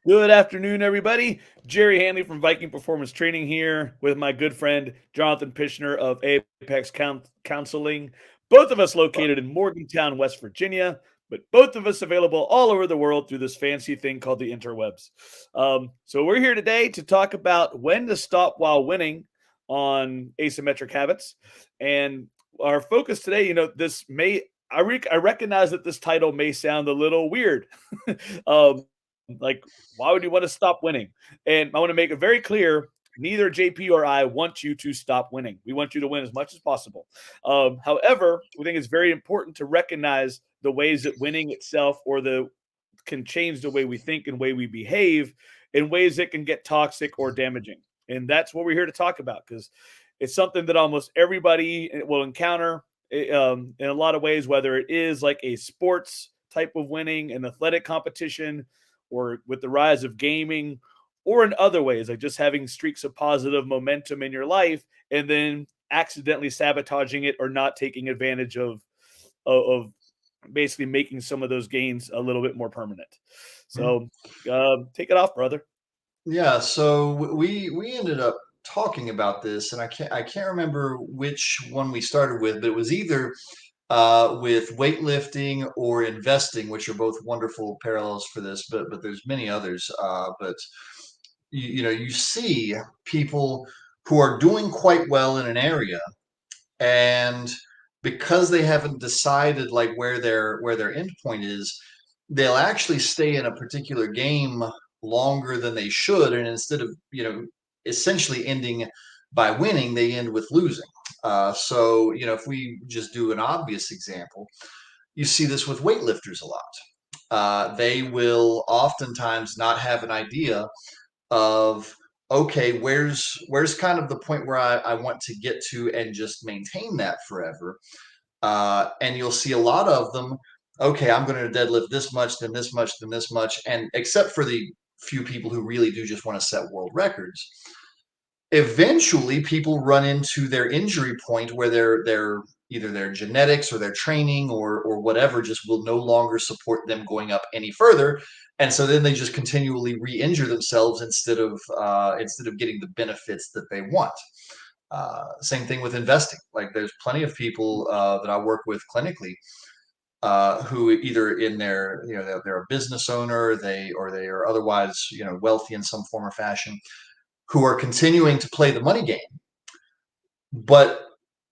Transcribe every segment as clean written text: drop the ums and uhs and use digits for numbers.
Good afternoon, everybody. Jerry Hanley from Viking Performance Training here with my good friend Jonathan Pishner of Apex Counseling. Both of us located in Morgantown, West Virginia, but both of us available all over the world through this fancy thing called the interwebs. So we're here today to talk about when to stop while winning on asymmetric habits. And our focus today, this may I recognize that this title may sound a little weird. um, like, why would you want to stop winning? And I want to make it very clear neither JP or I want you to stop winning. We want you to win as much as possible. However, we think it's very important to recognize the ways that winning itself or the can change the way we think and way we behave in ways that can get toxic or damaging. And that's what we're here to talk about because it's something that almost everybody will encounter in a lot of ways, whether it is like a sports type of winning, an athletic competition, or with the rise of gaming, or in other ways, like just having streaks of positive momentum in your life and then accidentally sabotaging it or not taking advantage of basically making some of those gains a little bit more permanent. Mhm. So take it off, brother. Yeah, so we ended up talking about this, and I can't remember which one we started with, but it was either with weightlifting or investing, which are both wonderful parallels for this. But there's many others. But you see people who are doing quite well in an area, and because they haven't decided like where their end point is, they'll actually stay in a particular game longer than they should, and instead of essentially ending by winning, they end with losing. So if we just do an obvious example, you see this with weightlifters a lot. They will oftentimes not have an idea of, okay, where's kind of the point where I want to get to and just maintain that forever. And you'll see a lot of them. Okay, I'm going to deadlift this much, then this much, then this much, and except for the few people who really do just want to set world records, eventually people run into their injury point where their either their genetics or their training or whatever just will no longer support them going up any further, and so then they just continually re-injure themselves instead of getting the benefits that they want. Same thing with investing. Like there's plenty of people that I work with clinically who either in their they're a business owner, they are otherwise wealthy in some form or fashion, who are continuing to play the money game. But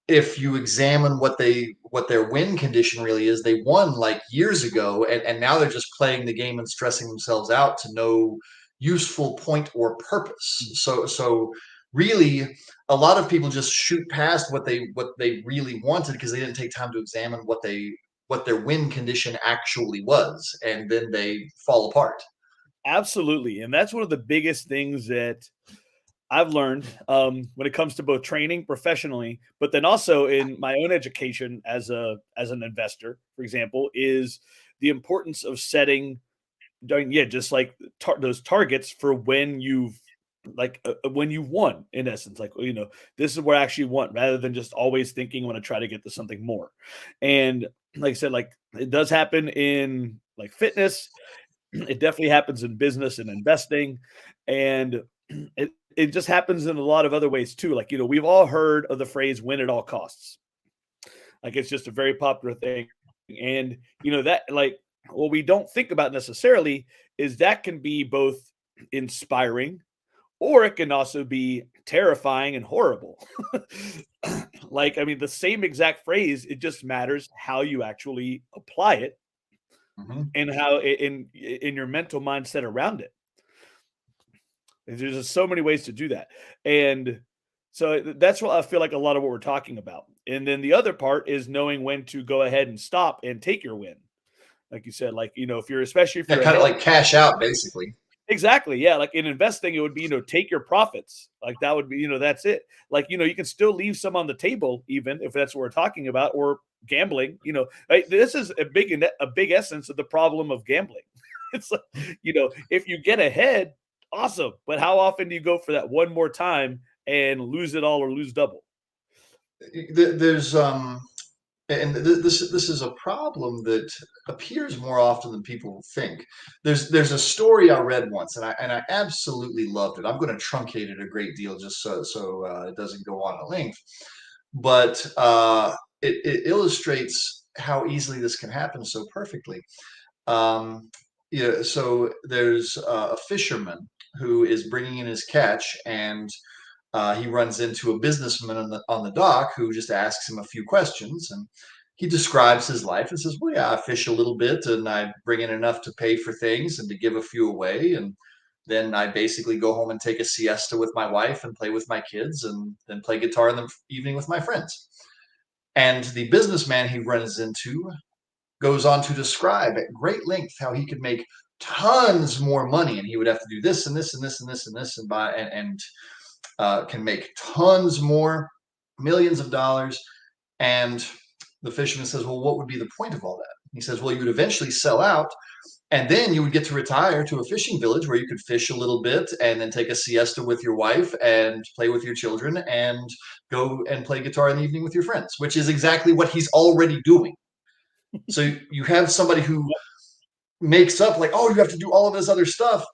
if you examine what their win condition really is, they won like years ago, and now they're just playing the game and stressing themselves out to no useful point or purpose. So really, a lot of people just shoot past what they really wanted because they didn't take time to examine what their win condition actually was, and then they fall apart. Absolutely. And that's one of the biggest things that I've learned when it comes to both training professionally, but then also in my own education as an investor, for example, is the importance of setting doing just like those targets for when you've when you've won in essence, like this is where I actually won, rather than just always thinking I want to try to get to something more. And like I said, like it does happen in like fitness, it definitely happens in business and investing, and it just happens in a lot of other ways too. Like, we've all heard of the phrase win at all costs. Like it's just a very popular thing. And that like what we don't think about necessarily is that can be both inspiring or it can also be terrifying and horrible. Like, I mean, the same exact phrase, it just matters how you actually apply it Mhm. and how in your mental mindset around it. There's just so many ways to do that. And so that's what I feel like a lot of what we're talking about. And then the other part is knowing when to go ahead and stop and take your win. Like you said, like, if you're, especially if Yeah, you're kind of ahead. like cash out, basically. Exactly. Yeah. Like in investing, it would be, take your profits. Like that would be, that's it. Like, you can still leave some on the table, even if that's what we're talking about, or gambling, right? This is a big essence of the problem of gambling. It's like, if you get ahead, awesome. But how often do you go for that one more time and lose it all or lose double? There's And this is a problem that appears more often than people think. There's a story I read once, and I absolutely loved it. I'm going to truncate it a great deal just so it doesn't go on at length. But it illustrates how easily this can happen so perfectly. Um, so there's a fisherman who is bringing in his catch, and he runs into a businessman on the dock who just asks him a few questions, and he describes his life and says, "Well, yeah, I fish a little bit, and I bring in enough to pay for things and to give a few away, and then I basically go home and take a siesta with my wife and play with my kids, and then play guitar in the evening with my friends." And the businessman he runs into goes on to describe at great length how he could make tons more money, and he would have to do this and this and this and this and this and buy and can make tons more, millions of dollars. And the fisherman says, "Well, what would be the point of all that?" He says, "Well, you would eventually sell out, and then you would get to retire to a fishing village where you could fish a little bit and then take a siesta with your wife and play with your children and go and play guitar in the evening with your friends," which is exactly what he's already doing. So you have somebody who makes up like, oh, you have to do all of this other stuff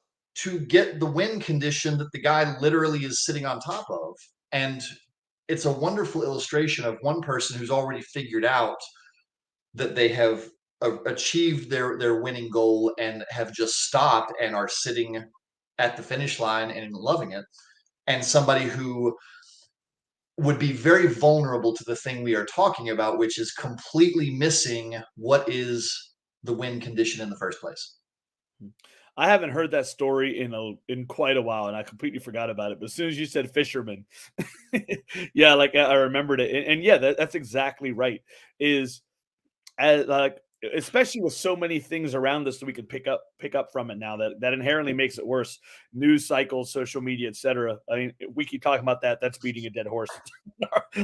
to get the win condition that the guy literally is sitting on top of. And it's a wonderful illustration of one person who's already figured out that they have achieved their winning goal and have just stopped and are sitting at the finish line and loving it, and somebody who would be very vulnerable to the thing we are talking about, which is completely missing what is the win condition in the first place. I haven't heard that story in quite a while, and I completely forgot about it. But as soon as you said fisherman, yeah, like I remembered it, and yeah, that's exactly right. Is like especially with so many things around us that we can pick up from it now that inherently makes it worse. News cycles, social media, etc. I mean, we keep talking about that. That's beating a dead horse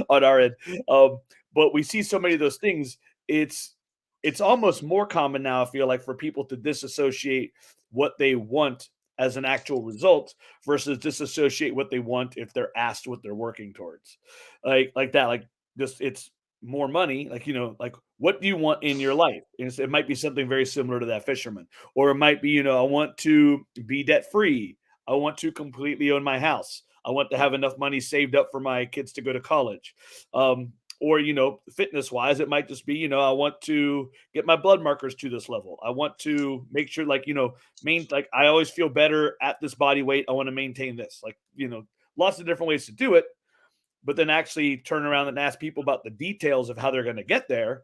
on our end. Um, but we see so many of those things. It's it's almost more common now. I feel like for people to disassociate what they want as an actual result versus disassociate what they want if they're asked what they're working towards, like that. Like just it's more money, like, like, what do you want in your life? And it might be something very similar to that fisherman, or it might be, I want to be debt free. I want to completely own my house. I want to have enough money saved up for my kids to go to college. Or, fitness wise, it might just be, I want to get my blood markers to this level. I want to make sure, like, like I always feel better at this body weight. I want to maintain this, like, lots of different ways to do it, but then actually turn around and ask people about the details of how they're going to get there.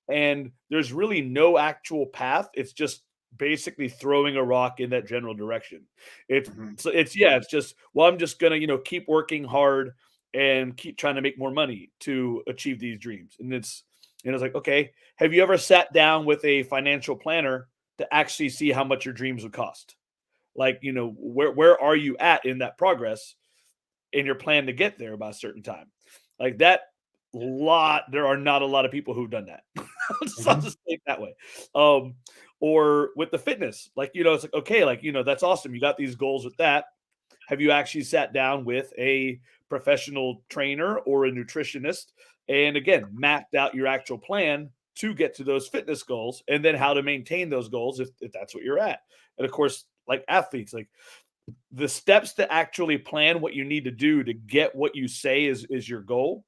And there's really no actual path. It's just basically throwing a rock in that general direction. It's Mhm. it's just, well, I'm just gonna, keep working hard and keep trying to make more money to achieve these dreams. And it's like, okay, have you ever sat down with a financial planner to actually see how much your dreams would cost? Like, where are you at in that progress in your plan to get there by a certain time? Like that there are not a lot of people who've done that. I'll Mhm. just say it that way. Um, or with the fitness, like, it's like, okay, like, that's awesome. You got these goals with that. Have you actually sat down with a professional trainer or a nutritionist and again mapped out your actual plan to get to those fitness goals and then how to maintain those goals if that's what you're at? And of course, like athletes, like the steps to actually plan what you need to do to get what you say is your goal,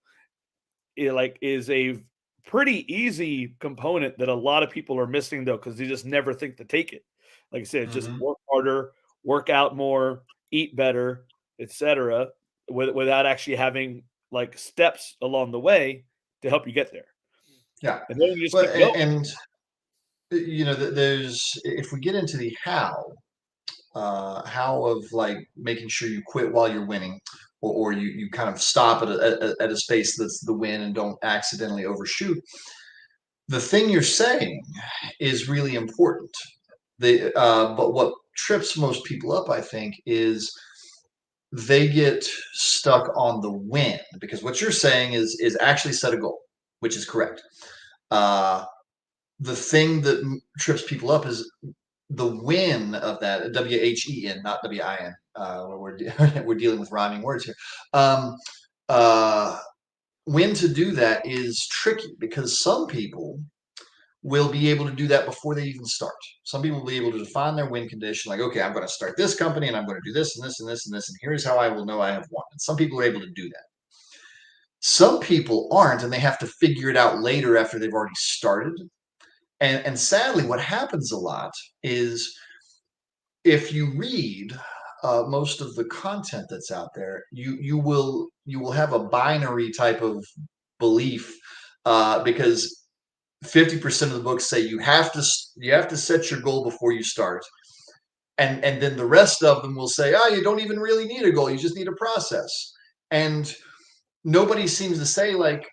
is a pretty easy component that a lot of people are missing though, because they just never think to take it. Like I said, just Mhm. work harder, work out more, eat better, etc., without actually having like steps along the way to help you get there. Yeah. And then you just Well, keep going. and there's if we get into the how of like making sure you quit while you're winning, or you kind of stop at a space that's the win and don't accidentally overshoot. The thing you're saying is really important. But what trips most people up, I think, is they get stuck on the win, because what you're saying is actually set a goal, which is correct. Uh, the thing that trips people up is the win of that, WHEN, not WIN. We're dealing with rhyming words here. Um, uh, when to do that is tricky because some people will be able to do that before they even start. Some people will be able to define their win condition like, okay, I'm going to start this company and I'm going to do this and this and this and this, and here's how I will know I have won. And some people are able to do that. Some people aren't, and they have to figure it out later after they've already started. And sadly, what happens a lot is if you read most of the content that's out there, you will have a binary type of belief because 50% of the books say you have to set your goal before you start, and then the rest of them will say, oh, you don't even really need a goal, you just need a process. And nobody seems to say like,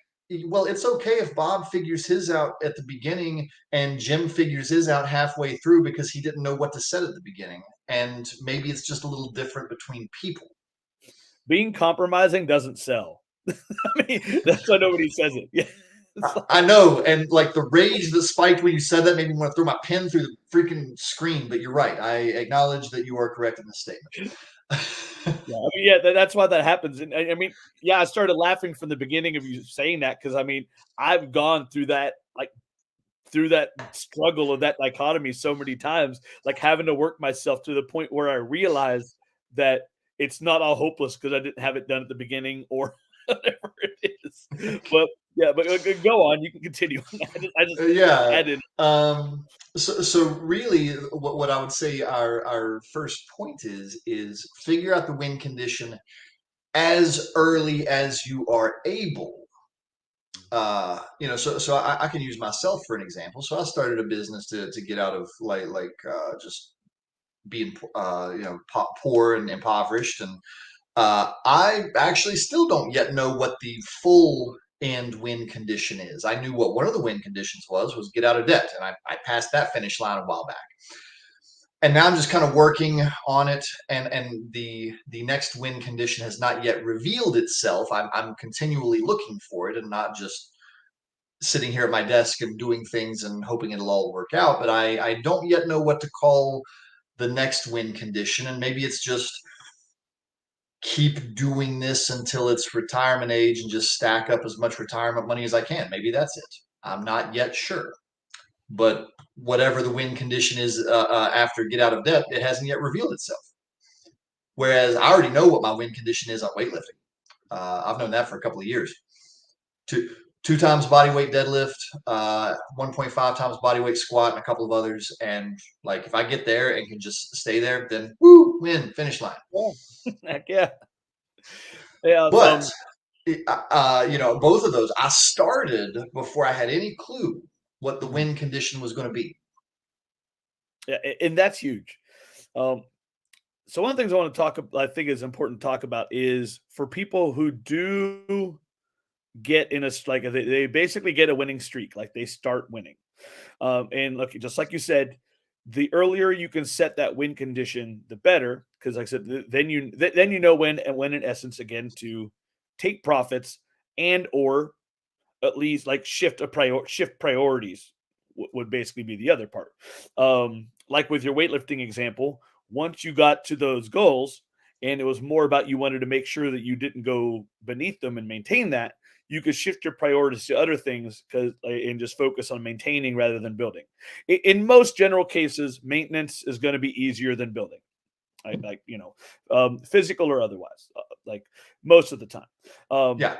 well, it's okay if Bob figures his out at the beginning and Jim figures his out halfway through because he didn't know what to set at the beginning. And maybe it's just a little different between people. Being compromising doesn't sell. I mean, that's why nobody says it. Yeah. I know, and like the rage that spiked when you said that made me want to throw my pen through the freaking screen. But you're right. I acknowledge that you are correct in this statement. Yeah, I mean, yeah, that's why that happens. And I mean, yeah, I started laughing from the beginning of you saying that because I mean, I've gone through that, like through that struggle of that dichotomy so many times, like having to work myself to the point where I realized that it's not all hopeless because I didn't have it done at the beginning or whatever it is. But yeah, but go on. You can continue. I just Yeah. added. So really, what I would say our first point is figure out the win condition as early as you are able. So I can use myself for an example. So I started a business to get out of just being poor and impoverished, and I actually still don't yet know what the full end win condition is. I knew what one of the win conditions was get out of debt, and I passed that finish line a while back. And now I'm just kind of working on it, and the next win condition has not yet revealed itself. I'm continually looking for it and not just sitting here at my desk and doing things and hoping it'll all work out. But I don't yet know what to call the next win condition, and maybe it's just keep doing this until it's retirement age and just stack up as much retirement money as I can. Maybe that's it. I'm not yet sure. But whatever the win condition is after get out of debt, it hasn't yet revealed itself. Whereas I already know what my win condition is on weightlifting. I've known that for a couple of years. Two times body weight deadlift, 1.5 times body weight squat, and a couple of others. And like if I get there and can just stay there, then woo, win, finish line. Yeah, heck yeah, yeah. But both of those, I started before I had any clue what the win condition was going to be. Yeah, and that's huge. Um, so one of the things I want to I think is important to talk about is for people who do get in they basically get a winning streak, like they start winning. And look, just like you said, the earlier you can set that win condition, the better. Because like I said, then you know when in essence again to take profits and or at least like shift priorities would basically be the other part. Like with your weightlifting example, once you got to those goals and it was more about you wanted to make sure that you didn't go beneath them and maintain that, you could shift your priorities to other things and just focus on maintaining rather than building. In most general cases, maintenance is going to be easier than building. Physical or otherwise, like most of the time. Yeah.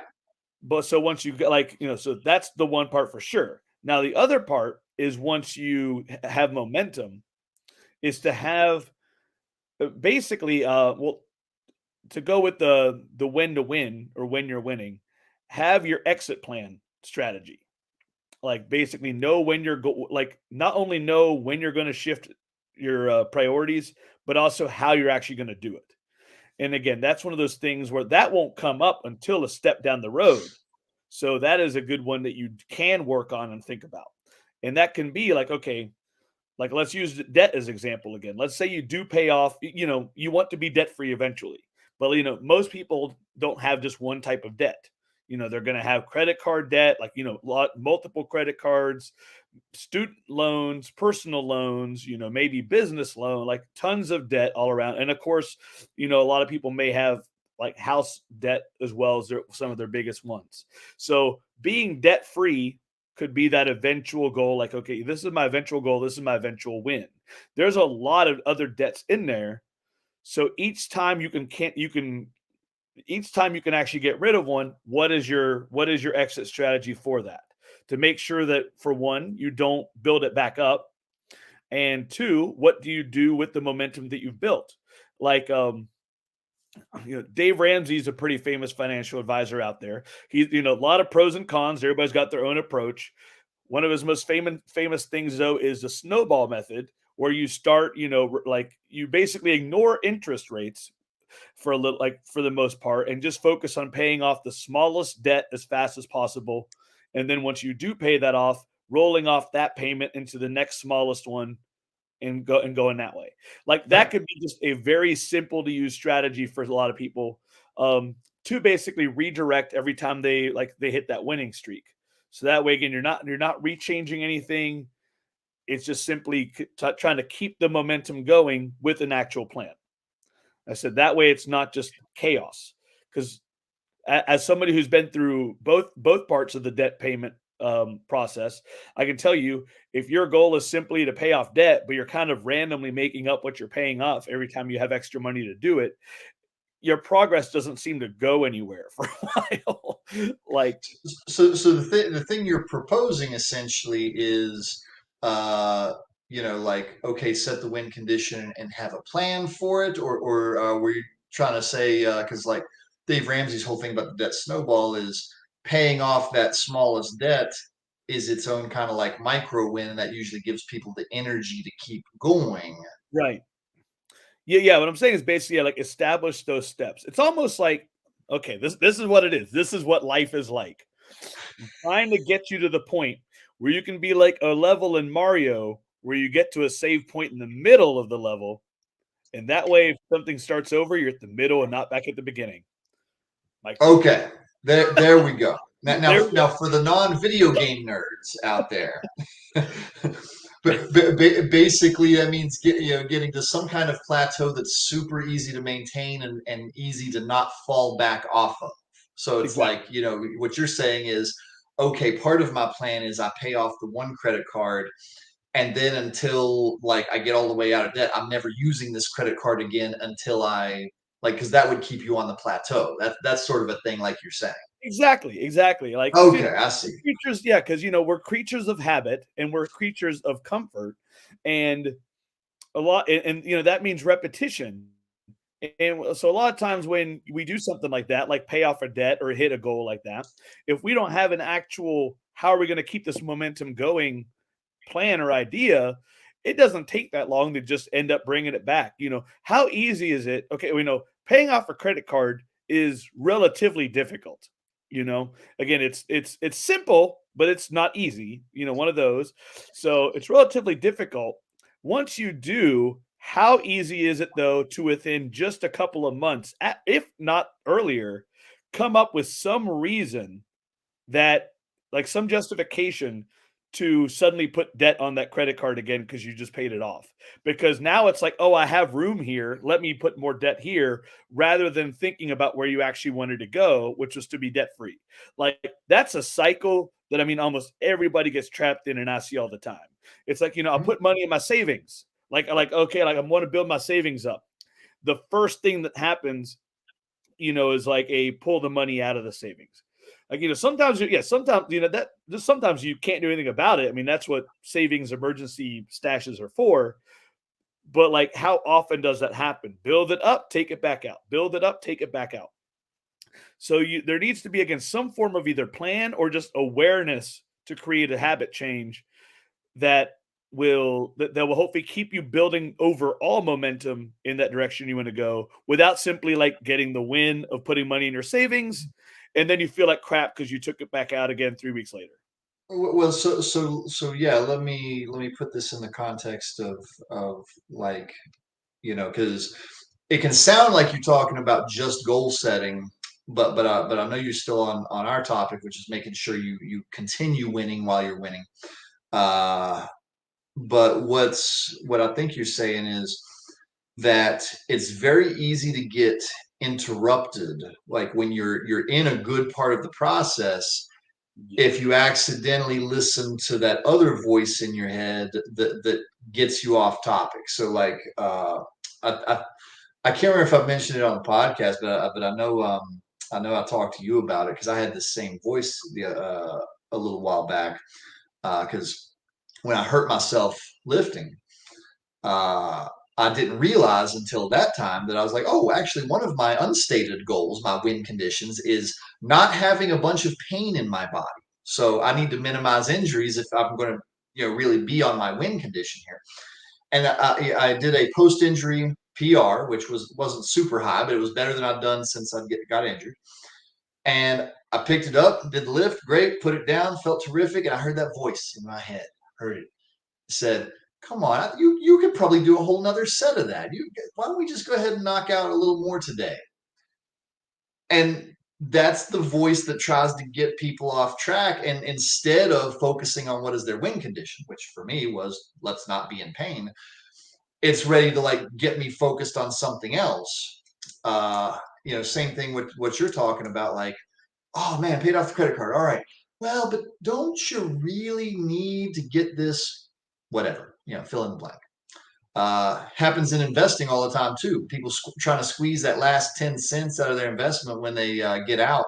But so once you get so that's the one part for sure. Now the other part is once you have momentum, is to have basically to go with the when to win or when you're winning, have your exit plan strategy. Like basically know when you're not only know when you're going to shift your priorities, but also how you're actually going to do it. And again, that's one of those things where that won't come up until a step down the road. So that is a good one that you can work on and think about. And that can be like, okay, like let's use debt as example again. Let's say you do pay off, you want to be debt free eventually. But most people don't have just one type of debt. They're going to have credit card debt, like multiple credit cards, student loans, personal loans, maybe business loan, like tons of debt all around. And of course, a lot of people may have like house debt as well as some of their biggest ones. So being debt free could be that eventual goal. Like, okay, this is my eventual goal. This is my eventual win. There's a lot of other debts in there. So each time you can actually get rid of one, what is your exit strategy for that? To make sure that, for one, you don't build it back up, and two, what do you do with the momentum that you've built? Like, Dave Ramsey's a pretty famous financial advisor out there. He's, a lot of pros and cons. Everybody's got their own approach. One of his most famous things, though, is the snowball method, where you start, like, you basically ignore interest rates for a little, like, for the most part, and just focus on paying off the smallest debt as fast as possible. And then once you do pay that off, rolling off that payment into the next smallest one, and going that way. Like, that Right. could be just a very simple to use strategy for a lot of people, to basically redirect every time they hit that winning streak. So that way, again, you're not rechanging anything. It's just simply trying to keep the momentum going with an actual plan. I said that way it's not just chaos. Because as somebody who's been through both parts of the debt payment process, I can tell you, if your goal is simply to pay off debt, but you're kind of randomly making up what you're paying off every time you have extra money to do it, your progress doesn't seem to go anywhere for a while. Like, So the thing you're proposing essentially is, uh, like, okay, set the win condition and have a plan for it, or were you trying to say, because like Dave Ramsey's whole thing about the debt snowball is paying off that smallest debt is its own kind of like micro win, and that usually gives people the energy to keep going. right. Yeah, yeah. What I'm saying is basically, yeah, like, establish those steps. It's almost like, okay, this is what it is. This is what life is like. I'm trying to get you to the point where you can be like a level in Mario where you get to a save point in the middle of the level. And that way, if something starts over, you're at the middle and not back at the beginning. Like, Okay, there we go. Now, there now, we now for the non-video game nerds out there, go. but basically that means getting to some kind of plateau that's super easy to maintain and easy to not fall back off of. So it's Exactly. like, what you're saying is, okay, part of my plan is I pay off the one credit card, and then until like I get all the way out of debt, I'm never using this credit card again until I like, because that would keep you on the plateau. That's sort of a thing like you're saying. Exactly. Exactly. Like, because Okay, I see. creatures, yeah, because we're creatures of habit and we're creatures of comfort, and that means repetition. And so a lot of times when we do something like that, like pay off a debt or hit a goal like that, if we don't have an actual how are we going to keep this momentum going plan or idea, it doesn't take that long to just end up bringing it back. How easy is it? Okay, we know paying off a credit card is relatively difficult. Again, it's simple, but it's not easy. One of those. So it's relatively difficult. Once you do, how easy is it though to within just a couple of months, if not earlier, come up with some reason that, like, some justification to suddenly put debt on that credit card again because you just paid it off. Because now it's like, oh, I have room here. Let me put more debt here rather than thinking about where you actually wanted to go, which was to be debt free. Like, that's a cycle that, I mean, almost everybody gets trapped in, and I see all the time. It's like, I'll Mhm. put money in my savings. Okay, like, I want to build my savings up. The first thing that happens, is like a pull the money out of the savings. Like, sometimes, yeah, sometimes, that just sometimes you can't do anything about it. I mean, that's what savings emergency stashes are for. But, like, how often does that happen? Build it up, take it back out. Build it up, take it back out. So there needs to be, again, some form of either plan or just awareness to create a habit change that that will hopefully keep you building overall momentum in that direction you want to go without simply, like, getting the win of putting money in your savings and then you feel like crap because you took it back out again 3 weeks later. Well, so yeah. Let me put this in the context of like, because it can sound like you're talking about just goal setting, but I know you're still on our topic, which is making sure you continue winning while you're winning. Uh, but what I think you're saying is that it's very easy to get interrupted, like when you're in a good part of the process, Yeah. if you accidentally listen to that other voice in your head that gets you off topic. So like I I can't remember if I've mentioned it on the podcast, but I know I talked to you about it because I had the same voice a little while back because when I hurt myself lifting, uh, I didn't realize until that time that I was like, oh, actually, one of my unstated goals, my win conditions, is not having a bunch of pain in my body. So I need to minimize injuries if I'm going to, really be on my win condition here. And I did a post injury PR, which wasn't super high, but it was better than I've done since got injured. And I picked it up, did the lift, great, put it down, felt terrific, and I heard that voice in my head. Heard it said, "Come on, you could probably do a whole nother set of that. Why don't we just go ahead and knock out a little more today?" And that's the voice that tries to get people off track. And instead of focusing on what is their win condition, which for me was let's not be in pain, it's ready to like get me focused on something else. Same thing with what you're talking about, like, oh man, paid off the credit card. All right. Well, but don't you really need to get this, whatever, fill in the blank. Happens in investing all the time too. People trying to squeeze that last 10 cents out of their investment when they get out.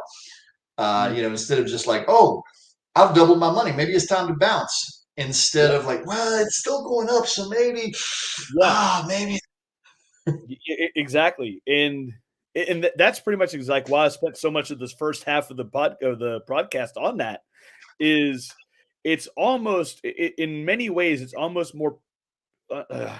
Mm. Instead of just like, oh, I've doubled my money. Maybe it's time to bounce. Instead Yeah. of like, well, it's still going up, so maybe, Yeah. maybe. Exactly. And that's pretty much exactly why I spent so much of this first half of the broadcast on that. Is it's almost in many ways it's almost more I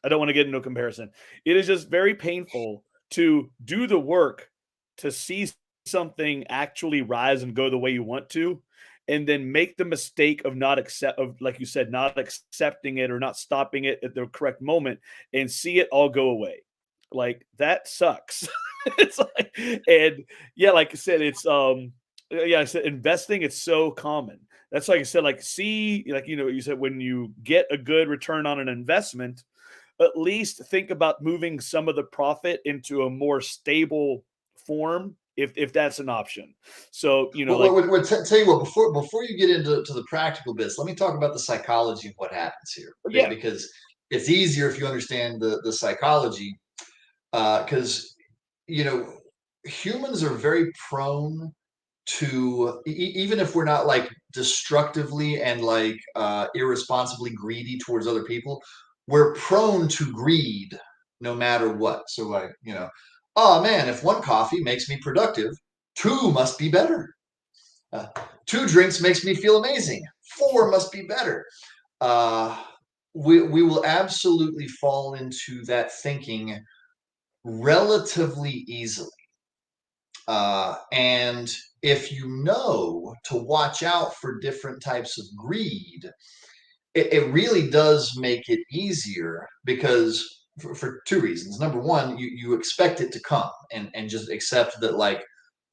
don't want to get into a comparison. It is just very painful to do the work to see something actually rise and go the way you want to, and then make the mistake of not accept of like you said, not accepting it or not stopping it at the correct moment and see it all go away. Like that sucks. It's like, and yeah, like I said, it's yeah, I said investing, it's so common. That's like I said, like see, like you said, when you get a good return on an investment, at least think about moving some of the profit into a more stable form if that's an option. So, like Tell you what, before you get into the practical bits, let me talk about the psychology of what happens here, yeah, because it's easier if you understand the psychology. Because humans are very prone to even if we're not like destructively and like irresponsibly greedy towards other people, we're prone to greed no matter what. So like, oh man, if one coffee makes me productive, two must be better. uh, two drinks makes me feel amazing, four must be better. uh, we will absolutely fall into that thinking relatively easily. And if you know to watch out for different types of greed, it really does make it easier because for two reasons. Number one, you expect it to come and just accept that, like,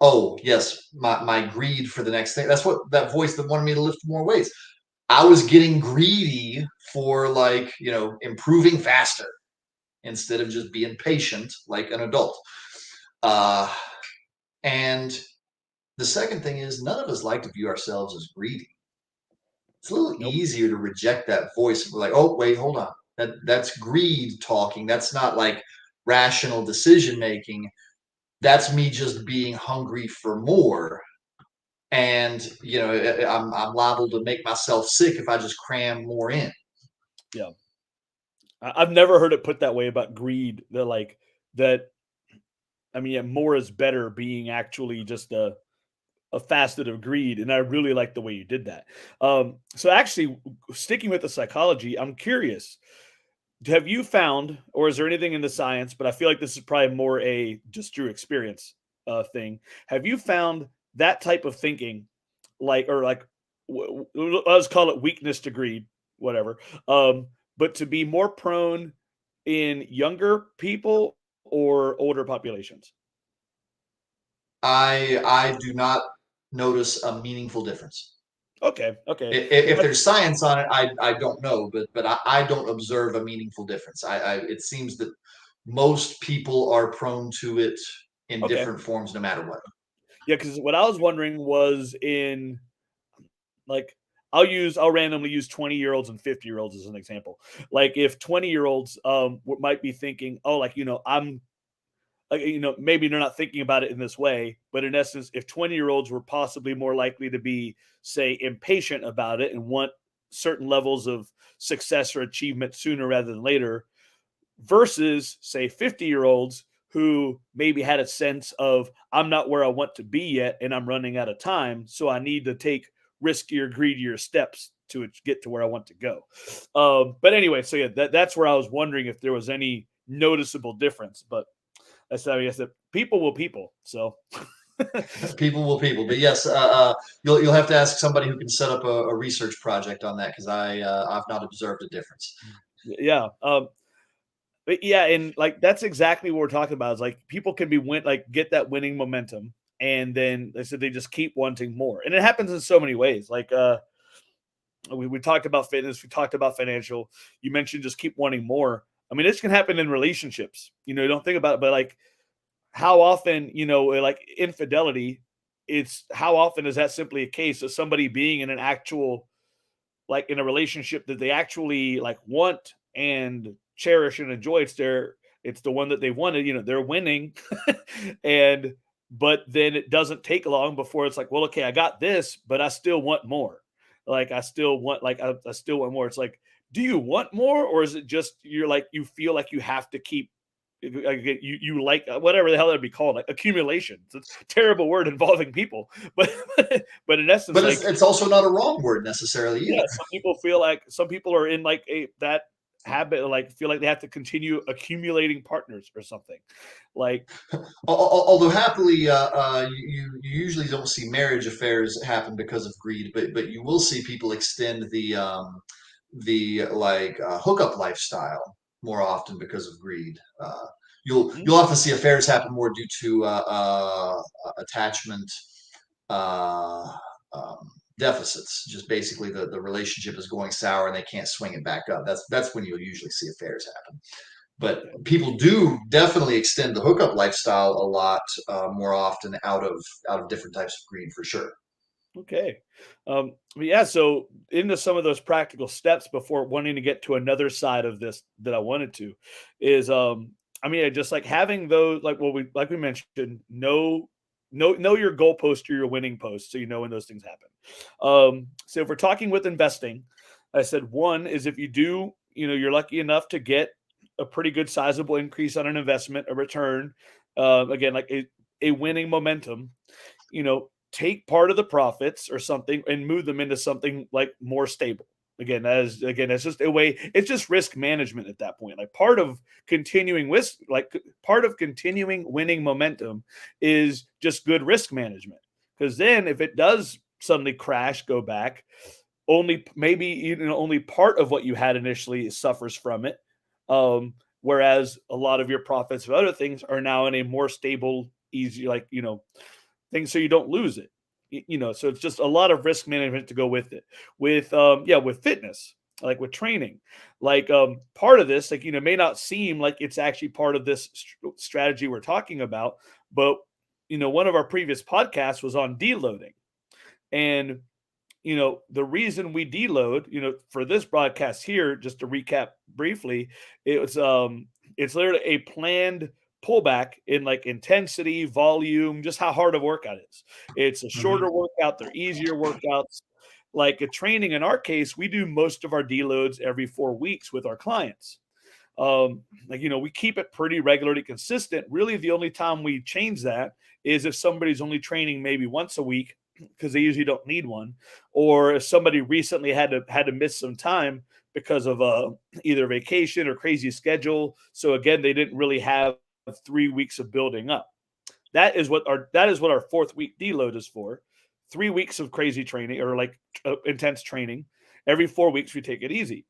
oh, yes, my greed for the next thing. That's what that voice that wanted me to lift more weights. I was getting greedy for, like, improving faster instead of just being patient like an adult. Uh, and the second thing is, none of us like to view ourselves as greedy. It's a little nope. easier to reject that voice. We're like, oh, wait, hold on. That's greed talking. That's not like rational decision making. That's me just being hungry for more. And I'm liable to make myself sick if I just cram more in. Yeah. I've never heard it put that way about greed. That like that. I mean, yeah, more is better being actually just a facet of greed, and I really like the way you did that. So actually, sticking with the psychology, I'm curious. Have you found, or is there anything in the science? But I feel like this is probably more a just your experience thing. Have you found that type of thinking, like or like, let's call it weakness to greed, whatever. But to be more prone in younger people or older populations? I do not notice a meaningful difference. Okay, okay. If there's science on it, I don't know, but I don't observe a meaningful difference. It seems that most people are prone to it in Okay. different forms, no matter what. Yeah, because what I was wondering was in like I'll randomly use 20-year-olds and 50-year-olds as an example. Like if 20-year-olds might be thinking, oh, like I'm like maybe they're not thinking about it in this way, but in essence, if 20-year-olds were possibly more likely to be, say, impatient about it and want certain levels of success or achievement sooner rather than later, versus say 50-year-olds who maybe had a sense of I'm not where I want to be yet and I'm running out of time, so I need to take riskier, greedier steps to get to where I want to go. But anyway, so yeah, that's where I was wondering if there was any noticeable difference. But that's how I guess that people will people. So People will people, but yes, you'll have to ask somebody who can set up a research project on that because I've not observed a difference. yeah, but yeah, and like that's exactly what we're talking about. Is like people can be get that winning momentum, and then they said they just keep wanting more, and it happens in so many ways. Like we talked about fitness, we talked about financial. You mentioned just keep wanting more. I mean, this can happen in relationships. You don't think about it, but like how often, like infidelity, it's how often is that simply a case of somebody being in an actual like in a relationship that they actually like want and cherish and enjoy. It's the one that they wanted, they're winning. and but then it doesn't take long before it's like, well, okay, I got this, but I still want more. Like I still want I still want more. It's like, do you want more, or is it just you're like you feel like you have to keep you like whatever the hell that'd be called, like accumulation. It's a terrible word involving people, but but in essence, But like it's also not a wrong word necessarily yeah, either. some people are in like a that habit, like feel like they have to continue accumulating partners or something. Like, Although happily, you usually don't see marriage affairs happen because of greed, but you will see people extend the hookup lifestyle more often because of greed. You'll often see affairs happen more due to attachment uh, um, deficits. Just basically the relationship is going sour and they can't swing it back up. That's when you'll usually see affairs happen. But people do definitely extend the hookup lifestyle a lot more often out of different types of greed for sure. okay. But yeah, so into some of those practical steps before wanting to get to another side of this that I wanted to is I mean, just like having those like what we mentioned, know your goalpost or your winning post so you know when those things happen. So if we're talking with investing, I said one is if you do, you're lucky enough to get a pretty good sizable increase on an investment, a return, again, like a winning momentum, take part of the profits or something and move them into something like more stable. That's just a way. It's just risk management at that point. Like part of continuing winning momentum is just good risk management. Because then, if it does suddenly crash, go back, only part of what you had initially suffers from it. Whereas a lot of your profits of other things are now in a more stable, easy, things so you don't lose it. So it's just a lot of risk management to go with it. With fitness, like with training, like part of this, like may not seem like it's actually part of this strategy we're talking about, but one of our previous podcasts was on deloading. And the reason we deload, for this broadcast here, just to recap briefly, it's literally a planned pullback in like intensity, volume, just how hard a workout is. It's a Hmm. shorter workout, they're easier workouts. Like a training in our case, we do most of our deloads every 4 weeks with our clients. We keep it pretty regularly consistent. Really, the only time we change that is if somebody's only training maybe once a week because they usually don't need one, or if somebody recently had to miss some time because of either vacation or crazy schedule. So again, they didn't really have 3 weeks of building up. That is what our fourth week deload is for. 3 weeks of crazy training or like intense training. Every 4 weeks we take it easy.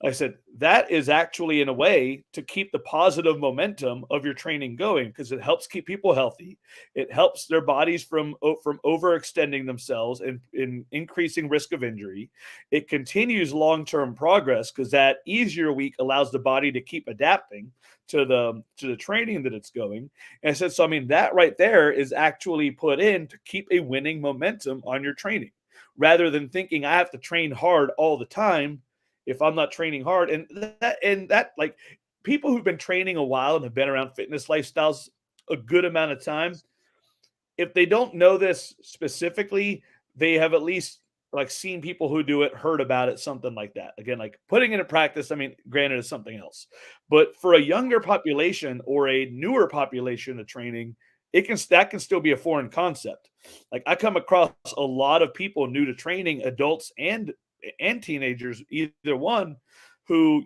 I said, that is actually in a way to keep the positive momentum of your training going because it helps keep people healthy. It helps their bodies from overextending themselves and in increasing risk of injury. It continues long-term progress because that easier week allows the body to keep adapting to the training that it's going. And I said, so I mean, that right there is actually put in to keep a winning momentum on your training rather than thinking I have to train hard all the time if I'm not training hard. And that like people who've been training a while and have been around fitness lifestyles a good amount of time, if they don't know this specifically, they have at least like seen people who do it, heard about it, something like that. Again, like putting it into practice, I mean, granted, is something else. But for a younger population or a newer population of training, that can still be a foreign concept. Like I come across a lot of people new to training, adults and teenagers, either one, who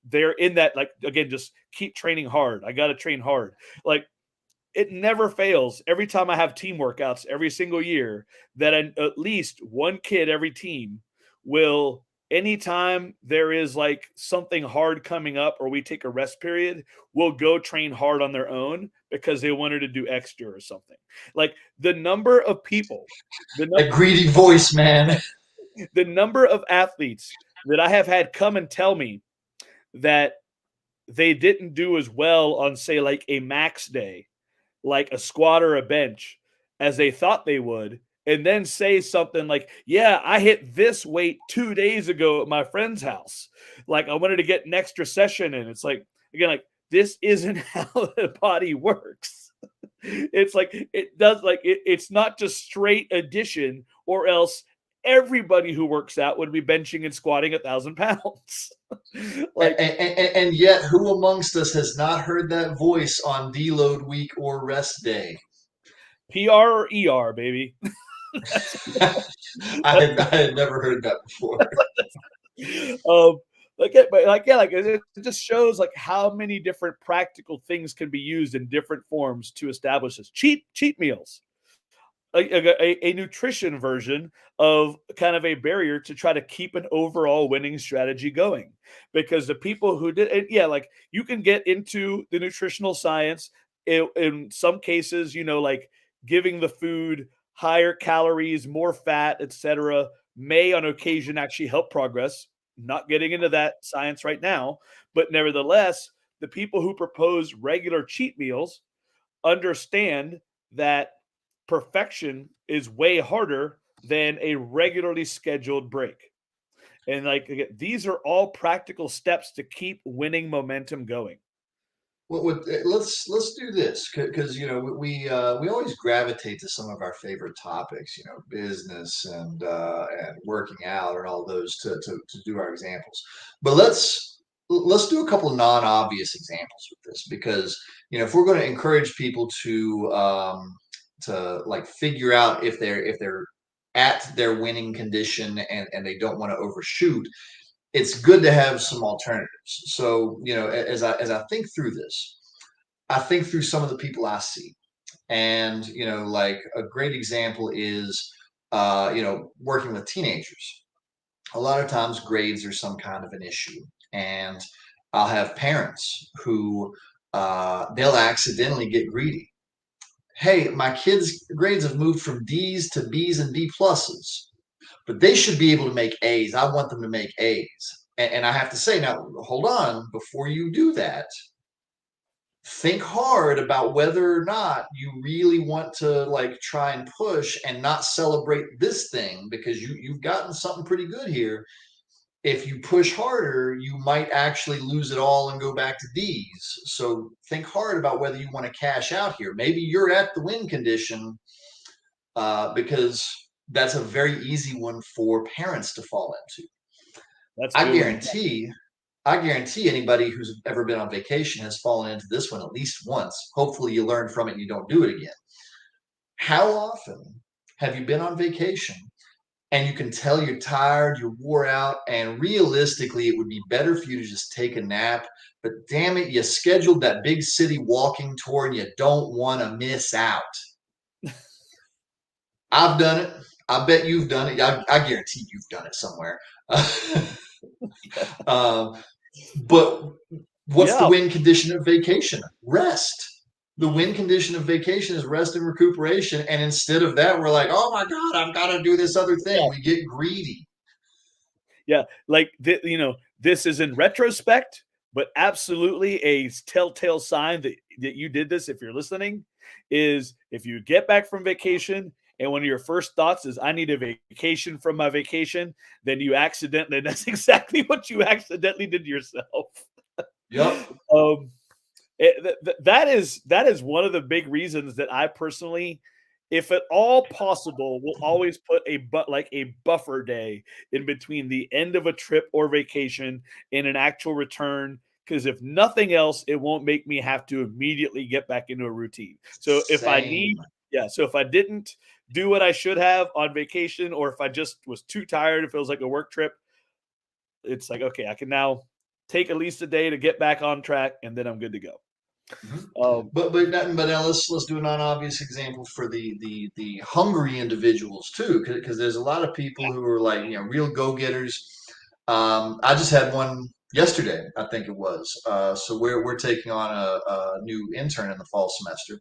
they're in that like again, just keep training hard. I got to train hard. Like it never fails. Every time I have team workouts every single year, that at least one kid every team will, anytime there is like something hard coming up or we take a rest period, will go train hard on their own because they wanted to do extra or something. Like the number of people, the A greedy voice, man. the number of athletes that I have had come and tell me that they didn't do as well on, say, like a max day, like a squat or a bench, as they thought they would, and then say something like, "Yeah, I hit this weight 2 days ago at my friend's house. Like, I wanted to get an extra session in." It's like, again, like, this isn't how the body works. It's like it does like it's not just straight addition, or else everybody who works out would be benching and squatting 1,000 pounds. And, Like and yet, who amongst us has not heard that voice on deload week or rest day? PR or ER, baby. That's I had never heard that before. um like it, but like yeah, like it just shows like how many different practical things can be used in different forms to establish this. Cheat meals, a nutrition version of kind of a barrier to try to keep an overall winning strategy going. Because the people who did it, yeah, like you can get into the nutritional science in some cases, like giving the food higher calories, more fat, etc., may on occasion actually help progress. Not getting into that science right now, but nevertheless, the people who propose regular cheat meals understand that perfection is way harder than a regularly scheduled break. And like again, these are all practical steps to keep winning momentum going. Let's do this because we always gravitate to some of our favorite topics, business and working out and all those to do our examples. But let's do a couple of non-obvious examples with this because if we're going to encourage people to like figure out if they're at their winning condition and they don't want to overshoot, it's good to have some alternatives. So, as I think through this, I think through some of the people I see. And, like a great example is working with teenagers. A lot of times grades are some kind of an issue. And I'll have parents who they'll accidentally get greedy. Hey, my kids' grades have moved from D's to B's and B pluses, but they should be able to make A's. I want them to make A's. And I have to say, now, hold on, before you do that, think hard about whether or not you really want to like try and push and not celebrate this thing because you've gotten something pretty good here. If you push harder, you might actually lose it all and go back to D's. So think hard about whether you want to cash out here. Maybe you're at the win condition because that's a very easy one for parents to fall into. That's a I good one. guarantee, I guarantee anybody who's ever been on vacation has fallen into this one at least once. Hopefully you learn from it and you don't do it again. How often have you been on vacation and you can tell you're tired, you're wore out, and realistically it would be better for you to just take a nap, but damn it, you scheduled that big city walking tour and you don't want to miss out. I've done it. I bet you've done it. I guarantee you've done it somewhere. Um, but what's the Yeah, win condition of vacation? Rest. The win condition of vacation is rest and recuperation. And instead of that, we're like, oh my God, I've got to do this other thing. yeah, We get greedy. yeah. Like this is in retrospect, but absolutely a telltale sign that you did this. If you're listening, is if you get back from vacation and one of your first thoughts is I need a vacation from my vacation, then you accidentally that's exactly what you accidentally did to yourself. Yep. Um, that is one of the big reasons that I personally, if at all possible, will always put like a buffer day in between the end of a trip or vacation and an actual return. Because if nothing else, it won't make me have to immediately get back into a routine. So if I need, Same. yeah, so if I didn't do what I should have on vacation, or if I just was too tired, if it was like a work trip, it's like okay, I can now take at least a day to get back on track, and then I'm good to go. Mhm. Um, But now let's do a non-obvious example for the hungry individuals too, because there's a lot of people who are like real go-getters. I just had one yesterday, I think it was. So we're taking on a new intern in the fall semester,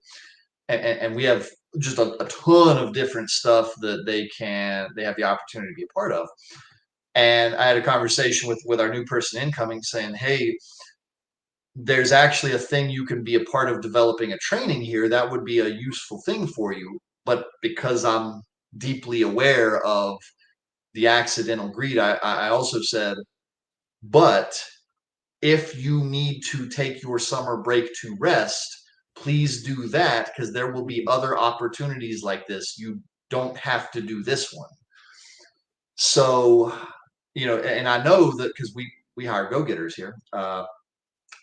and we have just a ton of different stuff that they have the opportunity to be a part of. And I had a conversation with our new person incoming, saying, "Hey, there's actually a thing you can be a part of developing a training here that would be a useful thing for you, but because I'm deeply aware of the accidental greed, I also said, but if you need to take your summer break to rest, please do that because there will be other opportunities like this. You don't have to do this one." So and I know that because we hire go-getters here.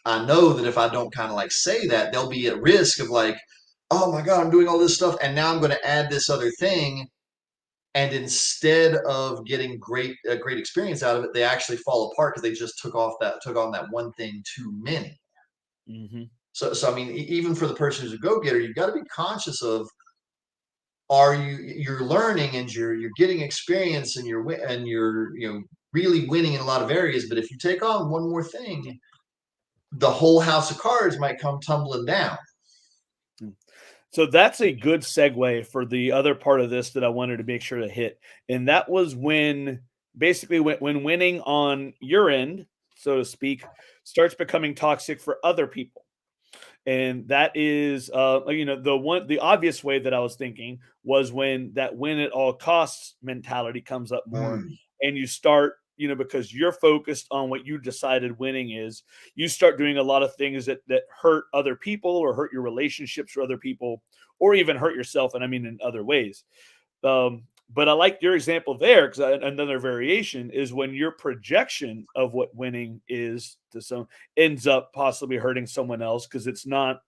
I know that if I don't kind of like say that, they'll be at risk of like, oh my God, I'm doing all this stuff, and now I'm going to add this other thing. And instead of getting a great experience out of it, they actually fall apart because they just took on that one thing too many. mhm. So I mean, even for the person who's a go-getter, you've got to be conscious of, are you're learning and you're getting experience and you're really winning in a lot of areas. But if you take on one more thing, the whole house of cards might come tumbling down. Mm. So that's a good segue for the other part of this that I wanted to make sure to hit. And that was when basically when winning on your end, so to speak, starts becoming toxic for other people. And that is the obvious way that I was thinking was when that win at all costs mentality comes up more, Hmm. and you start because you're focused on what you decided winning is, you start doing a lot of things that hurt other people or hurt your relationships with other people or even hurt yourself, and I mean in other ways. But I like your example there because another variation is when your projection of what winning is to some ends up possibly hurting someone else because it's not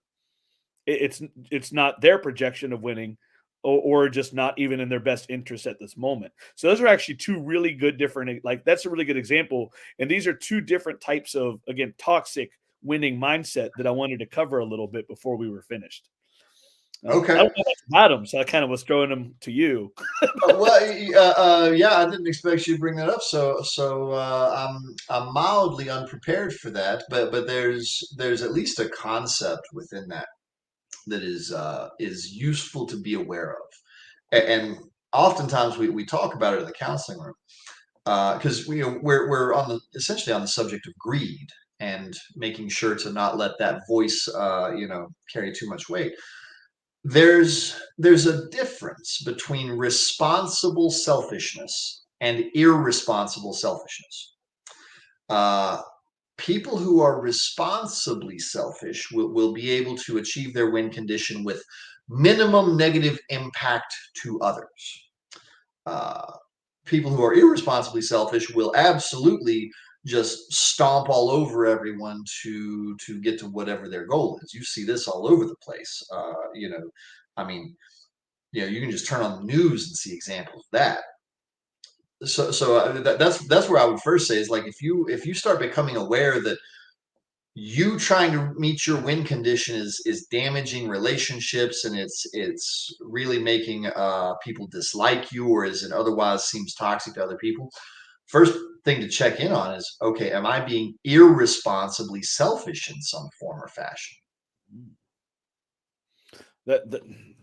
their projection of winning, or just not even in their best interest at this moment. So those are actually two really good different, like that's a really good example. And these are two different types of, again, toxic winning mindset that I wanted to cover a little bit before we were finished. I Okay. don't know much about them, so I kind of was throwing them to you. Yeah, I didn't expect you to bring that up. I'm mildly unprepared for that, but there's at least a concept within that that is useful to be aware of, and oftentimes we talk about it in the counseling room because we're on the essentially on the subject of greed and making sure to not let that voice carry too much weight. There's a difference between responsible selfishness and irresponsible selfishness. Uh, People who are responsibly selfish will be able to achieve their win condition with minimum negative impact to others. Uh, People who are irresponsibly selfish will absolutely just stomp all over everyone to get to whatever their goal is. You see this all over the place. I mean, you can just turn on the news and see examples of that. That's where I would first say is like if you start becoming aware that you trying to meet your win condition is damaging relationships and it's really making people dislike you or is it otherwise seems toxic to other people, first thing to check in on is, okay, am I being irresponsibly selfish in some form or fashion? Mm. That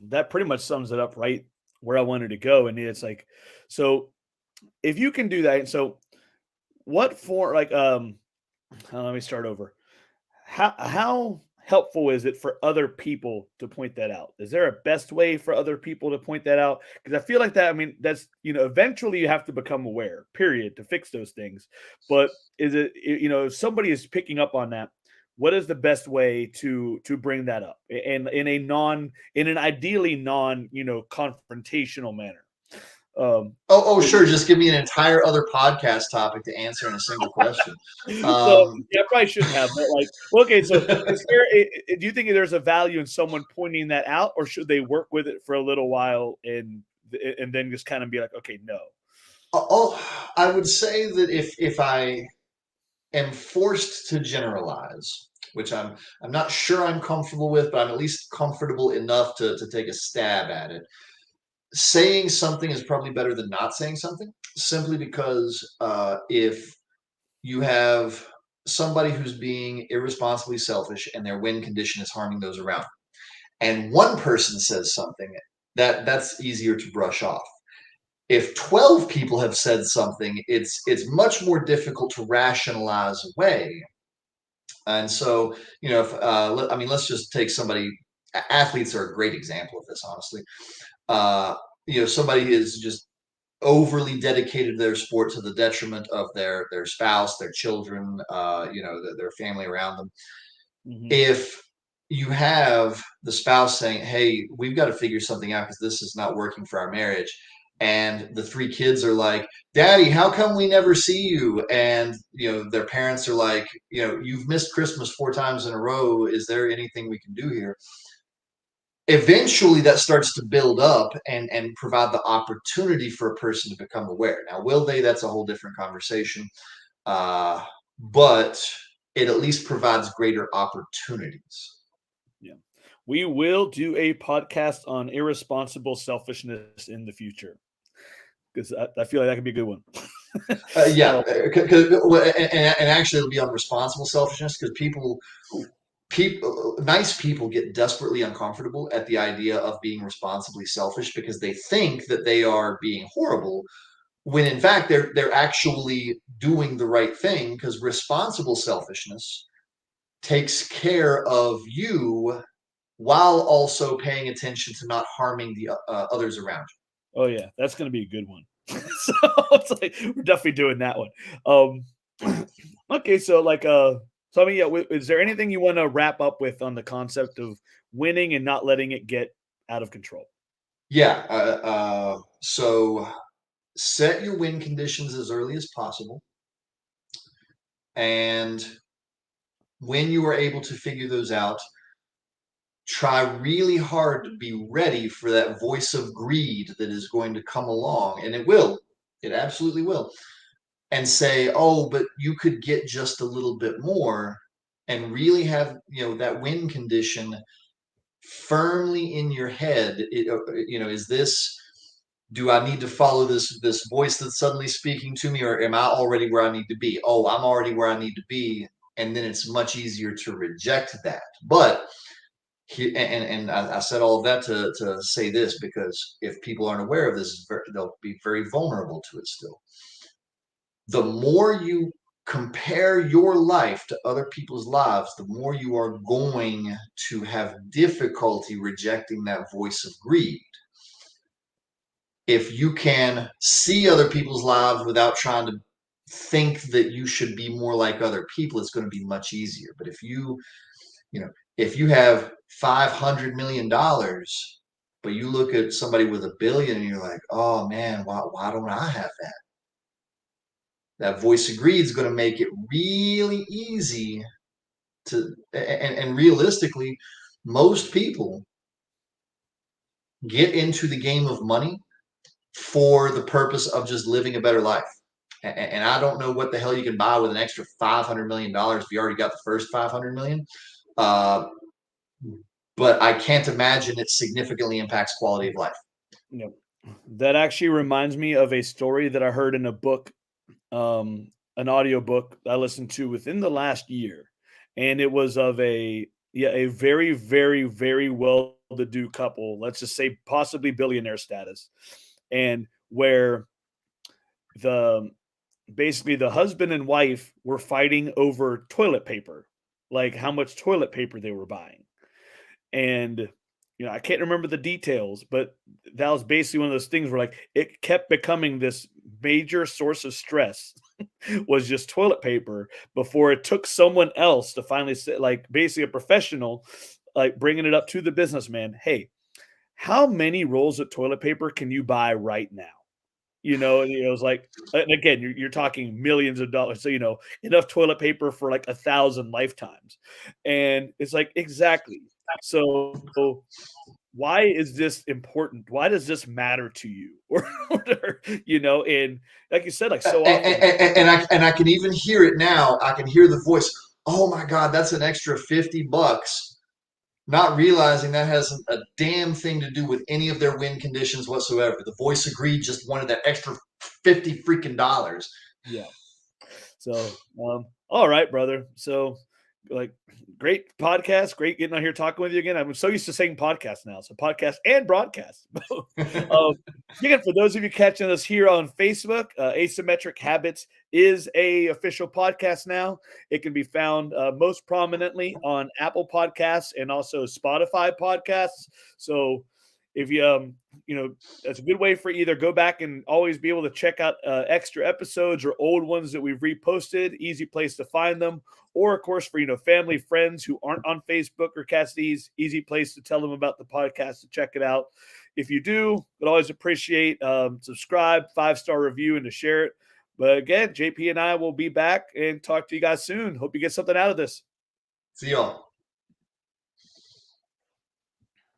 that pretty much sums it up right where I wanted to go, and it's like, so if you can do that, and so what for like let me start over. How helpful is it for other people to point that out? Is there a best way for other people to point that out? Because I feel like that. I mean, that's eventually you have to become aware. Period. To fix those things. But is it if somebody is picking up on that? What is the best way to bring that up in an ideally non confrontational manner? Oh, Is sure. Just give me an entire other podcast topic to answer in a single question. So, Um, yeah, I probably shouldn't have, but, like, well, okay, so is there do you think there's a value in someone pointing that out, or should they work with it for a little while and then just kinda be like, "Okay, no." oh, I would say that if I am forced to generalize, which I'm not sure I'm comfortable with, but I'm at least comfortable enough to take a stab at it. Saying something is probably better than not saying something, simply because if you have somebody who's being irresponsibly selfish and their win condition is harming those around, and one person says something, that's easier to brush off. If 12 people have said something, it's much more difficult to rationalize away. And so, if I mean, let's just take somebody. Athletes are a great example of this, honestly. Uh, somebody is just overly dedicated to their sport to the detriment of their spouse, their children, their family around them. Mhm. If you have the spouse saying, "Hey, we've got to figure something out because this is not working for our marriage," and the three kids are like, "Daddy, how come we never see you?" And their parents are like, "You've missed Christmas 4 times in a row. Is there anything we can do here?" Eventually, that starts to build up and provide the opportunity for a person to become aware. Now, will they? That's a whole different conversation. But it at least provides greater opportunities. Yeah. We will do a podcast on irresponsible selfishness in the future, 'cause I feel like that could be a good one. Yeah, Uh, and actually, it'll be on responsible selfishness because ooh, nice people get desperately uncomfortable at the idea of being responsibly selfish because they think that they are being horrible when in fact they're actually doing the right thing because responsible selfishness takes care of you while also paying attention to not harming the others around oh, yeah, that's gonna be a good one. So, it's like, we're definitely doing that one. Okay, so, like, so, I mean, yeah, is there anything you wanna wrap up with on the concept of winning and not letting it get out of control? you. Yeah. So set your win conditions as early as possible, and when you are able to figure those out, try really hard to be ready for that voice of greed that is going to come along, and it absolutely will, and say, "Oh, but you could get just a little bit more," and really have that win condition firmly in your head. Is this? Do I need to follow this voice that's suddenly speaking to me, or am I already where I need to be? Oh, I'm already where I need to be, and then it's much easier to reject that. But and I said all of that to say this because if people aren't aware of this, they'll be very vulnerable to it still. The more you compare your life to other people's lives, the more you are going to have difficulty rejecting that voice of greed. If you can see other people's lives without trying to think that you should be more like other people, it's going to be much easier. But you know, if you have $500 million, but you look at somebody with a billion and you're like, oh man, why don't I have that? That voice of greed is going to make it really easy and realistically, most people get into the game of money for the purpose of just living a better life. And I don't know what the hell you can buy with an extra $500 million if you already got the first 500 million. Uh, but I can't imagine it significantly impacts quality of life. You know, that actually reminds me of a story that I heard in a book. an audiobook I listened to within the last year, and it was of a very, very, very well-to-do couple, let's just say possibly billionaire status, and where the basically the husband and wife were fighting over toilet paper, like how much toilet paper they were buying. And I can't remember the details, but that was basically one of those things where like it kept becoming this major source of stress was just toilet paper before it took someone else to finally say, like basically a professional, like bringing it up to the businessman. Hey, how many rolls of toilet paper can you buy right now? And it was like, and again, you're talking millions of dollars, so enough toilet paper for like 1,000 lifetimes, and it's like exactly. So why is this important? Why does this matter to you? And like you said, like so often, And I can even hear it now. I can hear the voice. Oh my God, that's an extra $50. Not realizing that has a damn thing to do with any of their win conditions whatsoever. The voice agreed, just wanted that extra 50 freaking dollars. yeah. So, all right, brother. So, like, great podcast. Great getting on here talking with you again. I'm so used to saying podcast now. So, podcast and broadcast. Again, for those of you catching us here on Facebook, Asymmetric Habits is a official podcast now. It can be found most prominently on Apple Podcasts and also Spotify podcasts. So, if that's a good way for either go back and always be able to check out extra episodes or old ones that we've reposted. Easy place to find them. Or, of course, for family, friends who aren't on Facebook or catch these, easy place to tell them about the podcast to check it out. If you do, would always appreciate subscribe, 5-star review, and to share it. But again, JP and I will be back and talk to you guys soon. Hope you get something out of this. See y'all.